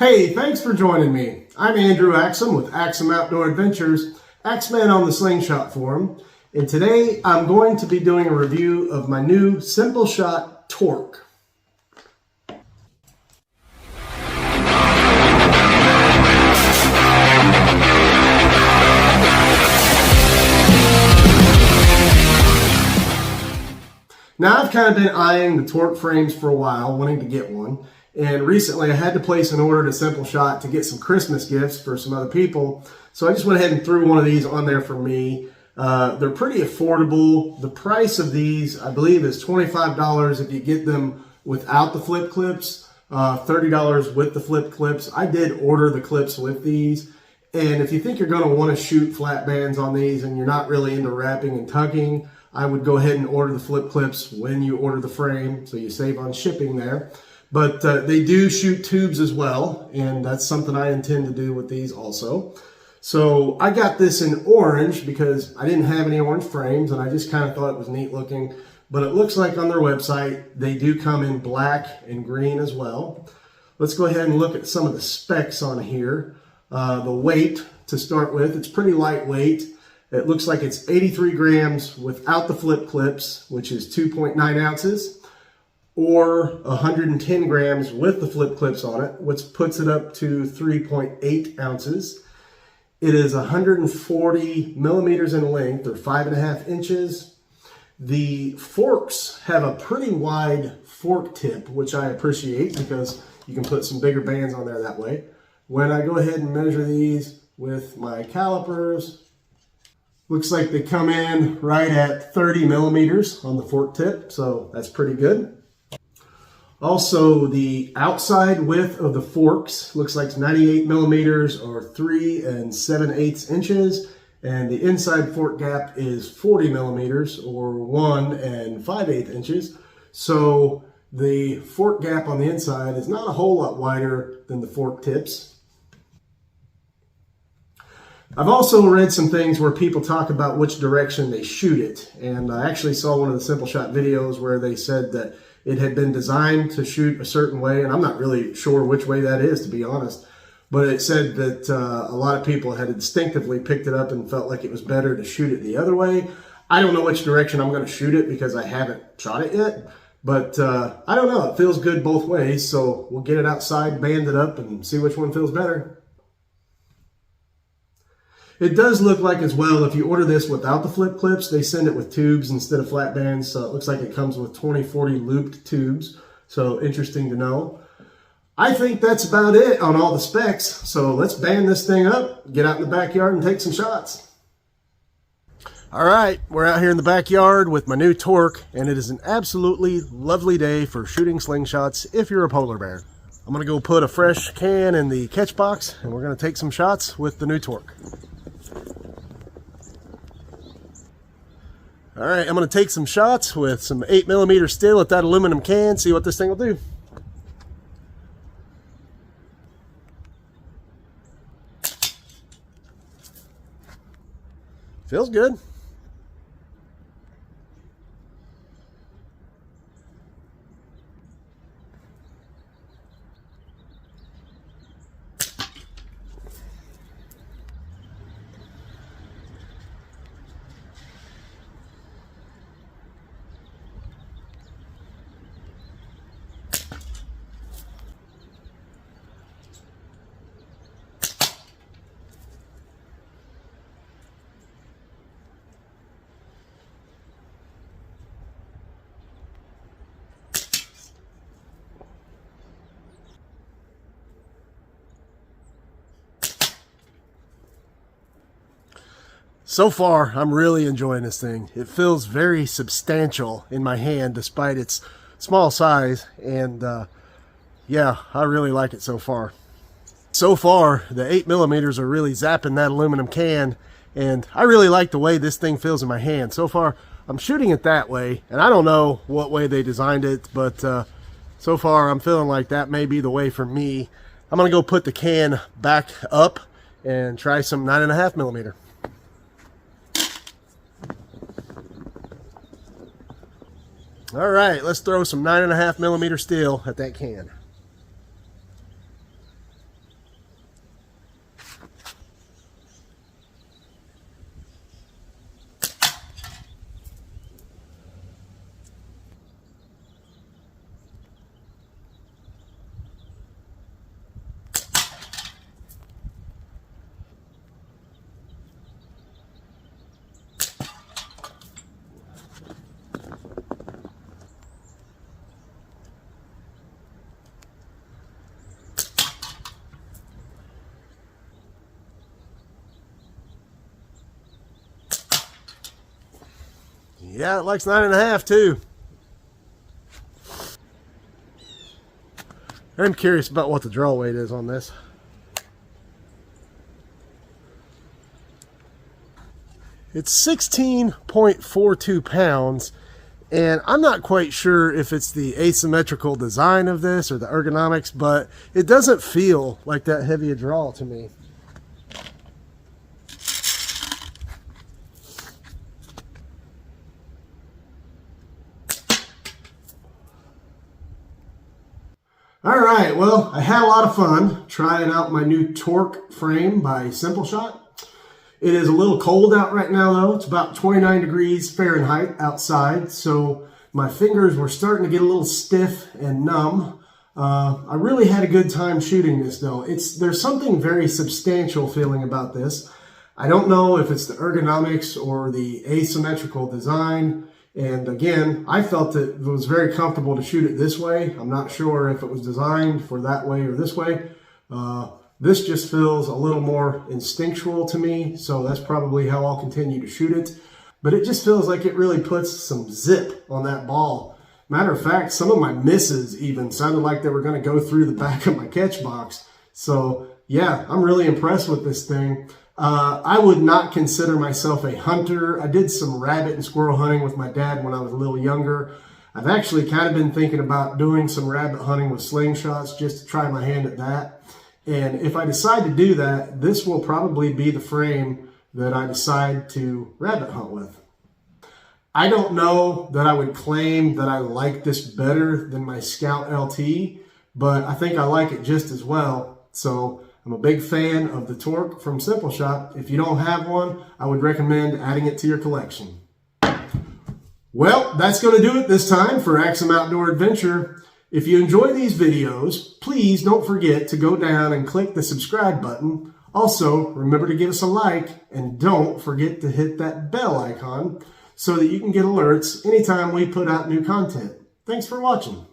Hey, thanks for joining me. I'm Andrew Axum with Axum Outdoor Adventures, Axeman on the Slingshot Forum, and today I'm going to be doing a review of my new Simpleshot Torque. Now I've kind of been eyeing the Torque frames for a while, wanting to get one. And recently I had to place an order to Simpleshot to get some Christmas gifts for some other people. So I just went ahead and threw one of these on there for me. They're pretty affordable. The price of these, I believe, is $25 if you get them without the flip clips, $30 with the flip clips. I did order the clips with these. And if you think you're going to want to shoot flat bands on these and you're not really into wrapping and tucking, I would go ahead and order the flip clips when you order the frame, so you save on shipping there. But they do shoot tubes as well, and that's something I intend to do with these also. So I got this in orange because I didn't have any orange frames, and I just kind of thought it was neat looking. But it looks like on their website, they do come in black and green as well. Let's go ahead and look at some of the specs on here. The weight to start with, it's pretty lightweight. It looks like it's 83 grams without the flip clips, which is 2.9 ounces. Or 110 grams with the flip clips on it, which puts it up to 3.8 ounces. It is 140 millimeters in length, or 5.5 inches. The forks have a pretty wide fork tip, which I appreciate because you can put some bigger bands on there that way. When I go ahead and measure these with my calipers, looks like they come in right at 30 millimeters on the fork tip, so that's pretty good. Also, the outside width of the forks looks like it's 98 millimeters or 3 7/8 inches. And the inside fork gap is 40 millimeters or 1 5/8 inches. So the fork gap on the inside is not a whole lot wider than the fork tips. I've also read some things where people talk about which direction they shoot it. And I actually saw one of the Simpleshot videos where they said that it had been designed to shoot a certain way, and I'm not really sure which way that is, to be honest. But it said that a lot of people had instinctively picked it up and felt like it was better to shoot it the other way. I don't know which direction I'm going to shoot it because I haven't shot it yet. But I don't know. It feels good both ways, so we'll get it outside, band it up, and see which one feels better. It does look like as well, if you order this without the flip clips, they send it with tubes instead of flat bands. So it looks like it comes with 20/40 looped tubes. So interesting to know. I think that's about it on all the specs. So let's band this thing up, get out in the backyard and take some shots. All right, we're out here in the backyard with my new Torque, and it is an absolutely lovely day for shooting slingshots if you're a polar bear. I'm gonna go put a fresh can in the catch box, and we're gonna take some shots with the new Torque. All right, I'm going to take some shots with some 8mm steel at that aluminum can, see what this thing will do. Feels good. So far, I'm really enjoying this thing. It feels very substantial in my hand despite its small size, and yeah, I really like it so far. So far, the 8mm are really zapping that aluminum can, and I really like the way this thing feels in my hand. So far, I'm shooting it that way, and I don't know what way they designed it, but so far I'm feeling like that may be the way for me. I'm gonna go put the can back up and try some 9.5mm. All right, let's throw some 9.5mm steel at that can. Yeah, it likes 9.5 too. I'm curious about what the draw weight is on this. It's 16.42 pounds, and I'm not quite sure if it's the asymmetrical design of this or the ergonomics, but it doesn't feel like that heavy a draw to me. All right, well, I had a lot of fun trying out my new torque frame by Simpleshot. It is a little cold out right now, though. It's about 29 degrees Fahrenheit outside, so my fingers were starting to get a little stiff and numb. I really had a good time shooting this, though. There's something very substantial feeling about this. I don't know if it's the ergonomics or the asymmetrical design. And again, I felt that it was very comfortable to shoot it this way. I'm not sure if it was designed for that way or this way. This just feels a little more instinctual to me, so that's probably how I'll continue to shoot it. But it just feels like it really puts some zip on that ball. Matter of fact, some of my misses even sounded like they were going to go through the back of my catch box. So yeah, I'm really impressed with this thing. I would not consider myself a hunter. I did some rabbit and squirrel hunting with my dad when I was a little younger. I've actually kind of been thinking about doing some rabbit hunting with slingshots just to try my hand at that. And if I decide to do that, this will probably be the frame that I decide to rabbit hunt with. I don't know that I would claim that I like this better than my Scout LT, but I think I like it just as well. So I'm a big fan of the torque from Simpleshot. If you don't have one, I would recommend adding it to your collection. Well, that's going to do it this time for Axum Outdoor Adventure. If you enjoy these videos, please don't forget to go down and click the subscribe button. Also, remember to give us a like, and don't forget to hit that bell icon so that you can get alerts anytime we put out new content. Thanks for watching.